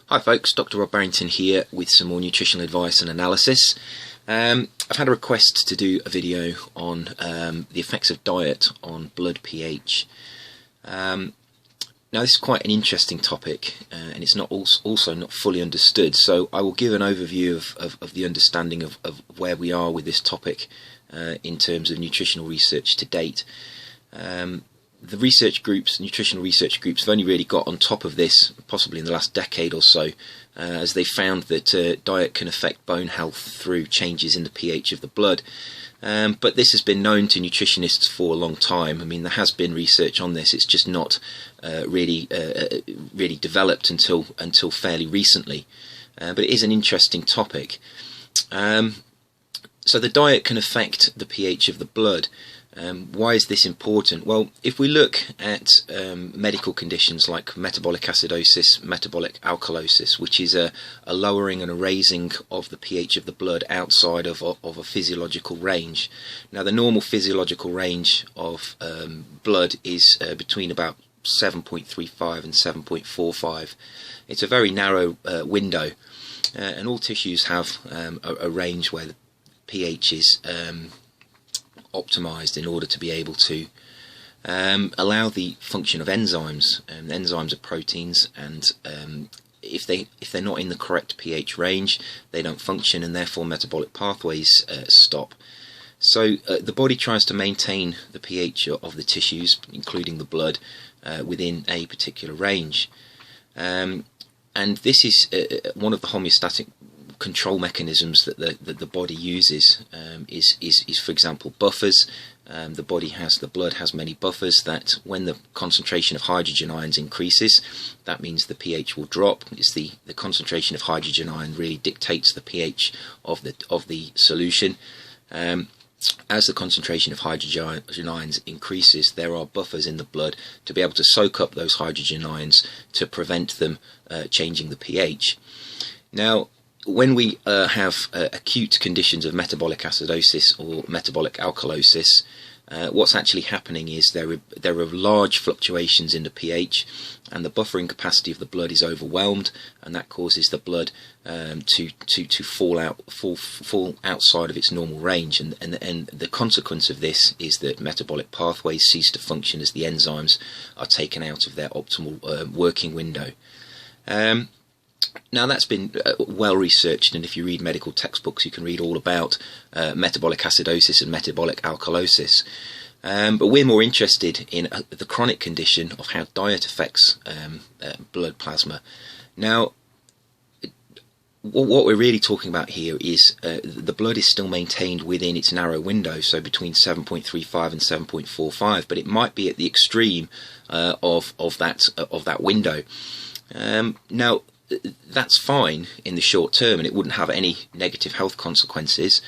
Hi folks, Dr. Rob Barrington here with some more nutritional advice and analysis. I've had a request to do a video on the effects of diet on blood pH. Now this is quite an interesting topic and it's not also not fully understood, so I will give an overview of the understanding of where we are with this topic in terms of nutritional research to date. The nutritional research groups have only really got on top of this possibly in the last decade or so, as they found that diet can affect bone health through changes in the pH of the blood. But this has been known to nutritionists for a long time. I mean, there has been research on this, it's just not really developed until fairly recently. But it is an interesting topic. So the diet can affect the pH of the blood. Why is this important? Well, if we look at medical conditions like metabolic acidosis, metabolic alkalosis, which is a lowering and a raising of the pH of the blood outside of a physiological range. Now, the normal physiological range of blood is between about 7.35 and 7.45. It's a very narrow window, and all tissues have a range where the pH is optimized in order to be able to allow the function of enzymes. Enzymes are proteins, and if they're not in the correct pH range, they don't function, and therefore metabolic pathways stop. So the body tries to maintain the pH of the tissues, including the blood, within a particular range, and this is one of the homeostatic control mechanisms that the body uses. Is for example buffers. The blood has many buffers that when the concentration of hydrogen ions increases, that means the pH will drop. It's the concentration of hydrogen ion really dictates the pH of the solution. As the concentration of hydrogen ions increases, there are buffers in the blood to be able to soak up those hydrogen ions to prevent them changing the pH. Now, when we have acute conditions of metabolic acidosis or metabolic alkalosis, what's actually happening is there are large fluctuations in the pH, and the buffering capacity of the blood is overwhelmed, and that causes the blood to fall outside of its normal range, and the consequence of this is that metabolic pathways cease to function as the enzymes are taken out of their optimal working window. Now that's been well researched, and if you read medical textbooks you can read all about metabolic acidosis and metabolic alkalosis. But we're more interested in the chronic condition of how diet affects blood plasma. Now, what we're really talking about here is the blood is still maintained within its narrow window, so between 7.35 and 7.45, but it might be at the extreme of that window. Now, that's fine in the short term, and it wouldn't have any negative health consequences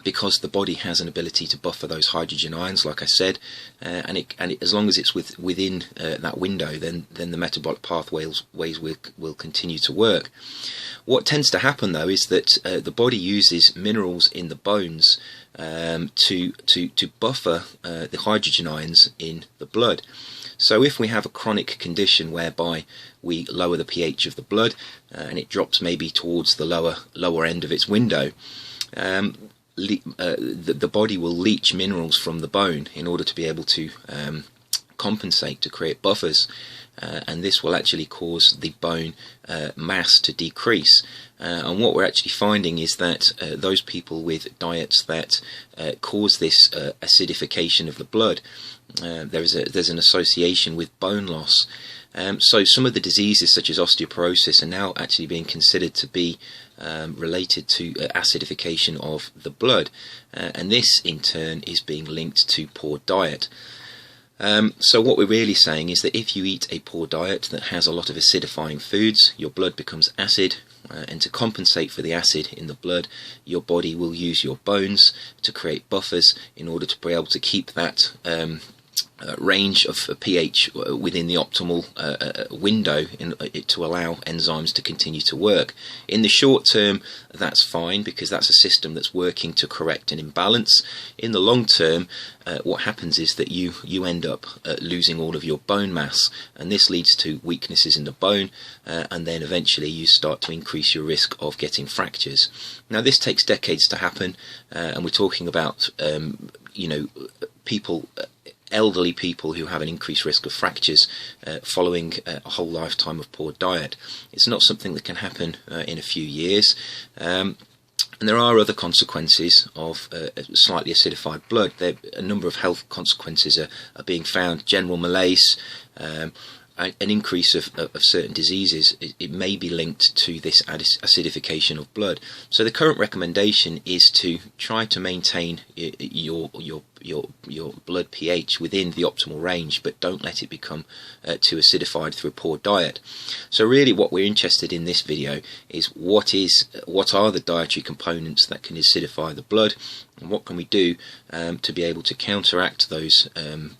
because the body has an ability to buffer those hydrogen ions, like I said, and as long as it's within that window, then the metabolic pathways will continue to work. What tends to happen though is that the body uses minerals in the bones to buffer the hydrogen ions in the blood. So if we have a chronic condition whereby we lower the pH of the blood and it drops maybe towards the lower end of its window, the body will leach minerals from the bone in order to be able to compensate, to create buffers, and this will actually cause the bone mass to decrease. And what we're actually finding is that those people with diets that cause this acidification of the blood, there's an association with bone loss. So some of the diseases such as osteoporosis are now actually being considered to be related to acidification of the blood, and this in turn is being linked to poor diet. So what we're really saying is that if you eat a poor diet that has a lot of acidifying foods, your blood becomes acid, and to compensate for the acid in the blood, your body will use your bones to create buffers in order to be able to keep that range of pH within the optimal window to allow enzymes to continue to work. In the short term, that's fine because that's a system that's working to correct an imbalance. In the long term, what happens is that you end up losing all of your bone mass, and this leads to weaknesses in the bone, and then eventually you start to increase your risk of getting fractures. Now, this takes decades to happen, and we're talking about people, elderly people who have an increased risk of fractures following a whole lifetime of poor diet. It's not something that can happen in a few years. And there are other consequences of slightly acidified blood. A number of health consequences are being found. General malaise, an increase of certain diseases, it may be linked to this acidification of blood. So the current recommendation is to try to maintain your blood pH within the optimal range, but don't let it become too acidified through a poor diet. So really what we're interested in this video is what are the dietary components that can acidify the blood, and what can we do to be able to counteract those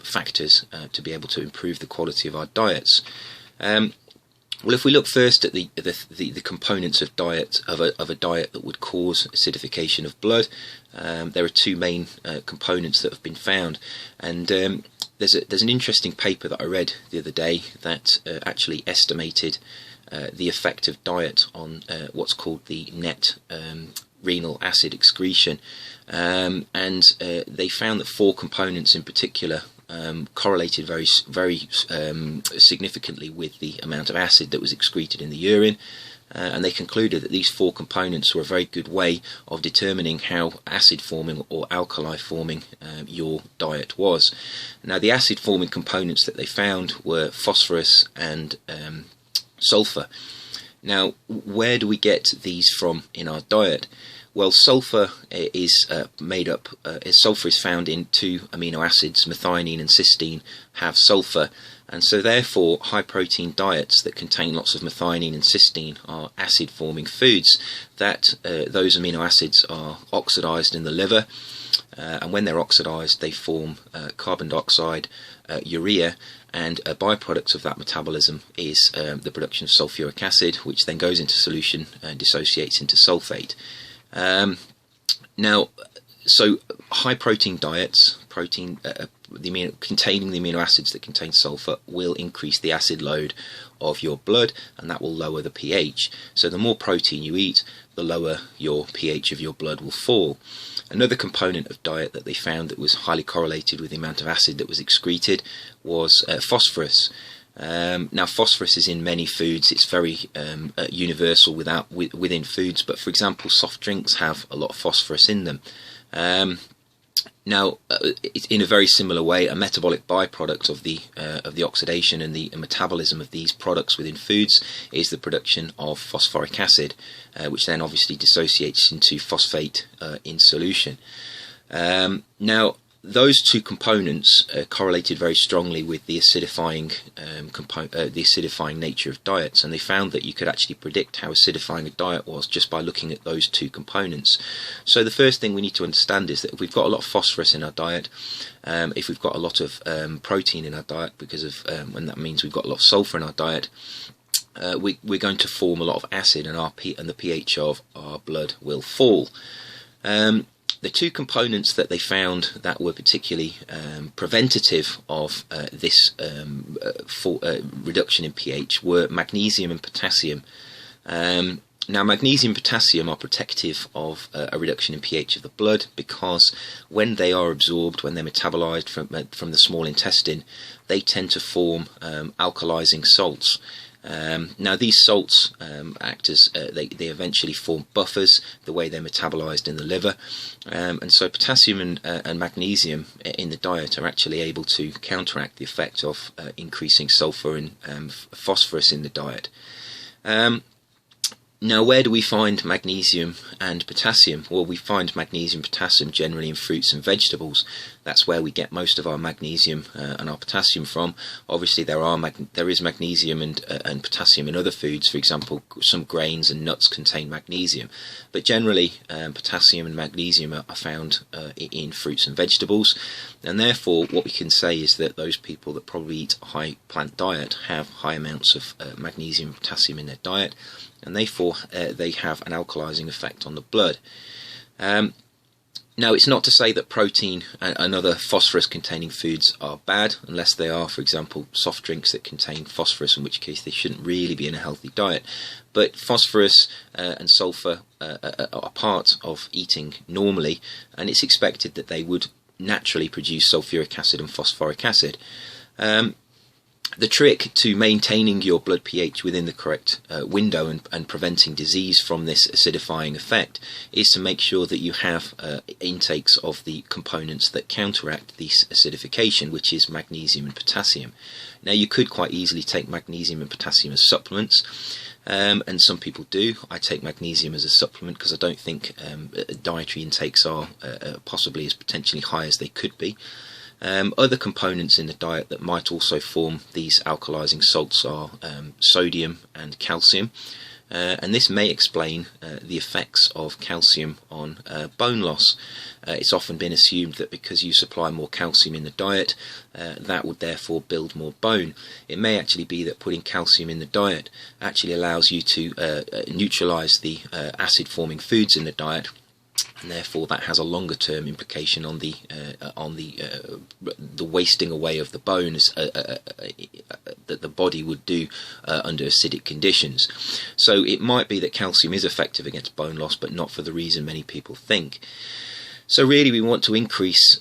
factors to be able to improve the quality of our diets. Well, if we look first at the components of a diet that would cause acidification of blood, there are two main components that have been found, and there's an interesting paper that I read the other day that actually estimated the effect of diet on what's called the net renal acid excretion, and they found that 4 components in particular correlated very significantly with the amount of acid that was excreted in the urine, and they concluded that these 4 components were a very good way of determining how acid forming or alkali forming your diet was. Now, the acid forming components that they found were phosphorus and sulfur. Now, where do we get these from in our diet? Well, sulfur is sulfur is found in 2 amino acids, methionine and cysteine have sulfur, and so therefore high protein diets that contain lots of methionine and cysteine are acid forming foods. That those amino acids are oxidized in the liver, and when they're oxidized they form carbon dioxide, urea, and a byproduct of that metabolism is the production of sulfuric acid, which then goes into solution and dissociates into sulfate. Now, so high protein diets, containing the amino acids that contain sulfur, will increase the acid load of your blood, and that will lower the pH. So the more protein you eat, the lower your pH of your blood will fall. Another component of diet that they found that was highly correlated with the amount of acid that was excreted was phosphorus. Now, phosphorus is in many foods. It's very universal within foods, but for example, soft drinks have a lot of phosphorus in them. Now, in a very similar way, a metabolic byproduct of the oxidation and the metabolism of these products within foods is the production of phosphoric acid, which then obviously dissociates into phosphate in solution. Now, those 2 components correlated very strongly with the acidifying nature of diets, and they found that you could actually predict how acidifying a diet was just by looking at those 2 components. So the first thing we need to understand is that if we've got a lot of phosphorus in our diet, if we've got a lot of protein in our diet, because of and that means we've got a lot of sulfur in our diet, we're going to form a lot of acid, and the pH of our blood will fall. The 2 components that they found that were particularly preventative of this reduction in pH were magnesium and potassium. Now, magnesium and potassium are protective of a reduction in pH of the blood, because when they are absorbed, when they're metabolized from the small intestine, they tend to form alkalizing salts. Now, these salts act as they eventually form buffers the way they're metabolized in the liver, and so potassium and magnesium in the diet are actually able to counteract the effect of increasing sulfur and phosphorus in the diet. Now, where do we find magnesium and potassium? Well, we find magnesium and potassium generally in fruits and vegetables. That's where we get most of our magnesium and our potassium from. Obviously, there is magnesium and potassium in other foods. For example, some grains and nuts contain magnesium, but generally potassium and magnesium are found in fruits and vegetables, and therefore what we can say is that those people that probably eat a high plant diet have high amounts of magnesium and potassium in their diet, and therefore they have an alkalizing effect on the blood. Now, it's not to say that protein and other phosphorus-containing foods are bad, unless they are, for example, soft drinks that contain phosphorus, in which case they shouldn't really be in a healthy diet. But phosphorus and sulfur are part of eating normally, and it's expected that they would naturally produce sulfuric acid and phosphoric acid. The trick to maintaining your blood pH within the correct window and preventing disease from this acidifying effect is to make sure that you have intakes of the components that counteract this acidification, which is magnesium and potassium. Now, you could quite easily take magnesium and potassium as supplements, and some people do. I take magnesium as a supplement because I don't think dietary intakes are possibly as potentially high as they could be. Other components in the diet that might also form these alkalizing salts are sodium and calcium, and this may explain the effects of calcium on bone loss. It's often been assumed that because you supply more calcium in the diet, that would therefore build more bone. It may actually be that putting calcium in the diet actually allows you to neutralize the acid-forming foods in the diet, and therefore that has a longer term implication on the wasting away of the bones that the body would do under acidic conditions. So it might be that calcium is effective against bone loss, but not for the reason many people think. So really we want to increase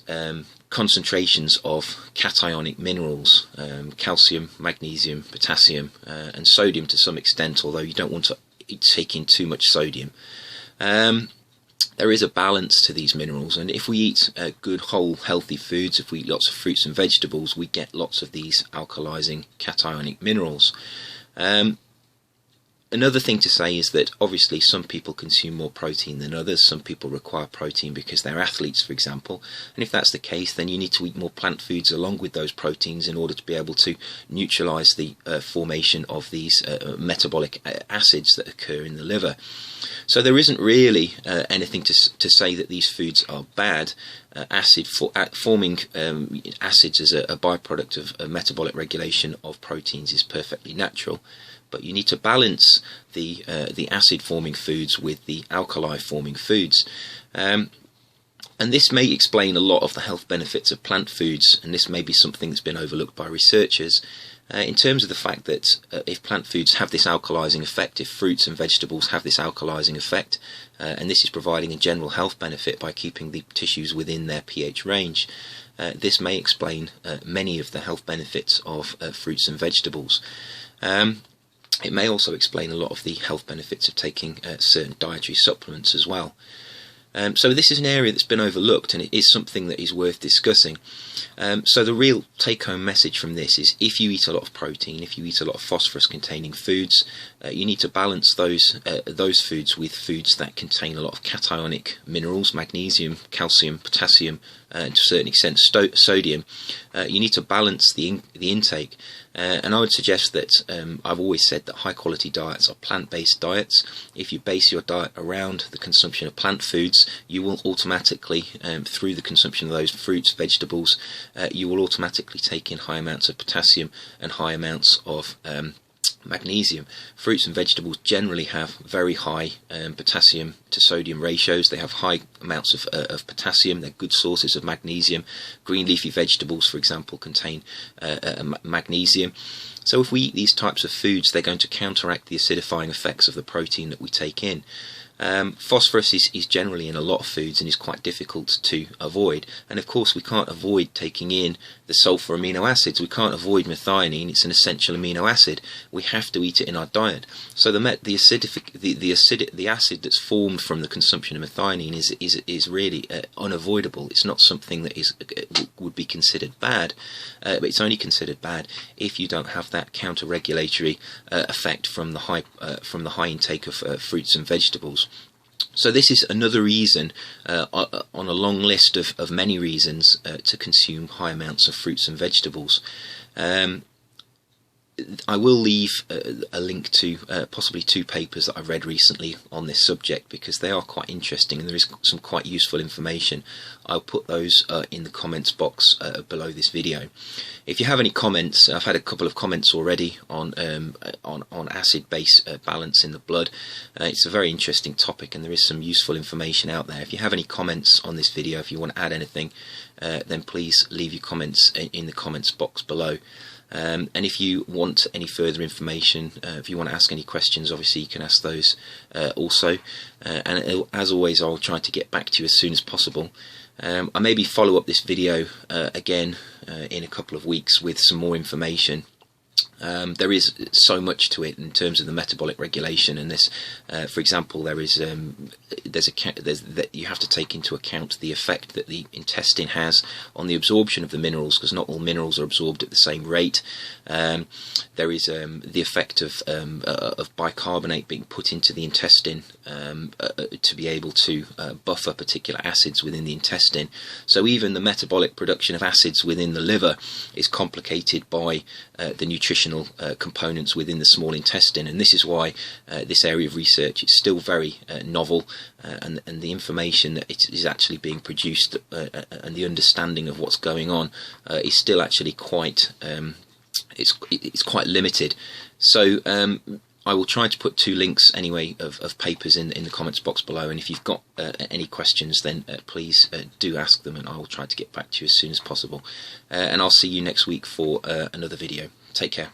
concentrations of cationic minerals, calcium, magnesium, potassium and sodium to some extent, although you don't want to take in too much sodium. There is a balance to these minerals, and if we eat good, whole, healthy foods, if we eat lots of fruits and vegetables, we get lots of these alkalizing cationic minerals. Another thing to say is that obviously some people consume more protein than others. Some people require protein because they're athletes, for example, and if that's the case, then you need to eat more plant foods along with those proteins in order to be able to neutralize the formation of these metabolic acids that occur in the liver. So there isn't really anything to say that these foods are bad. Forming acids as a byproduct of metabolic regulation of proteins is perfectly natural, but you need to balance the acid-forming foods with the alkali-forming foods. And this may explain a lot of the health benefits of plant foods, and this may be something that's been overlooked by researchers. In terms of the fact that if plant foods have this alkalizing effect, if fruits and vegetables have this alkalizing effect, and this is providing a general health benefit by keeping the tissues within their pH range, this may explain many of the health benefits of fruits and vegetables. It may also explain a lot of the health benefits of taking certain dietary supplements as well. So this is an area that's been overlooked, and it is something that is worth discussing. So the real take-home message from this is, if you eat a lot of protein, if you eat a lot of phosphorus-containing foods, you need to balance those foods with foods that contain a lot of cationic minerals, magnesium, calcium, potassium, and to a certain extent sodium. You need to balance the intake. And I would suggest that I've always said that high-quality diets are plant-based diets. If you base your diet around the consumption of plant foods, you will automatically, through the consumption of those fruits, vegetables, you will automatically take in high amounts of potassium and high amounts of magnesium. Fruits and vegetables generally have very high potassium to sodium ratios. They have high amounts of potassium. They're good sources of magnesium. Green leafy vegetables, for example, contain magnesium. So if we eat these types of foods, they're going to counteract the acidifying effects of the protein that we take in. Phosphorus is generally in a lot of foods and is quite difficult to avoid, and of course we can't avoid taking in the sulfur amino acids. We can't avoid methionine. It's an essential amino acid. We have to eat it in our diet. So the acid that's formed from the consumption of methionine is really unavoidable. It's not something that would be considered bad, but it's only considered bad if you don't have that counter-regulatory effect from the high intake of fruits and vegetables. So this is another reason on a long list of many reasons to consume high amounts of fruits and vegetables. I will leave a link to possibly 2 papers that I've read recently on this subject, because they are quite interesting and there is some quite useful information. I'll put those in the comments box below this video. If you have any comments, I've had a couple of comments already on acid-base balance in the blood. It's a very interesting topic and there is some useful information out there. If you have any comments on this video, if you want to add anything, then please leave your comments in the comments box below. And if you want any further information, if you want to ask any questions, obviously you can ask those also. And as always, I'll try to get back to you as soon as possible. I maybe follow up this video again in a couple of weeks with some more information. There is so much to it in terms of the metabolic regulation, and this, for example, there is that you have to take into account the effect that the intestine has on the absorption of the minerals, because not all minerals are absorbed at the same rate. There is the effect of bicarbonate being put into the intestine to be able to buffer particular acids within the intestine. So even the metabolic production of acids within the liver is complicated by the nutritional components within the small intestine, and this is why this area of research is still very novel, and the information that it is actually being produced and the understanding of what's going on is still actually quite it's quite limited. So I will try to put 2 links anyway of papers in the comments box below, and if you've got any questions, then please do ask them and I will try to get back to you as soon as possible. And I'll see you next week for another video. Take care.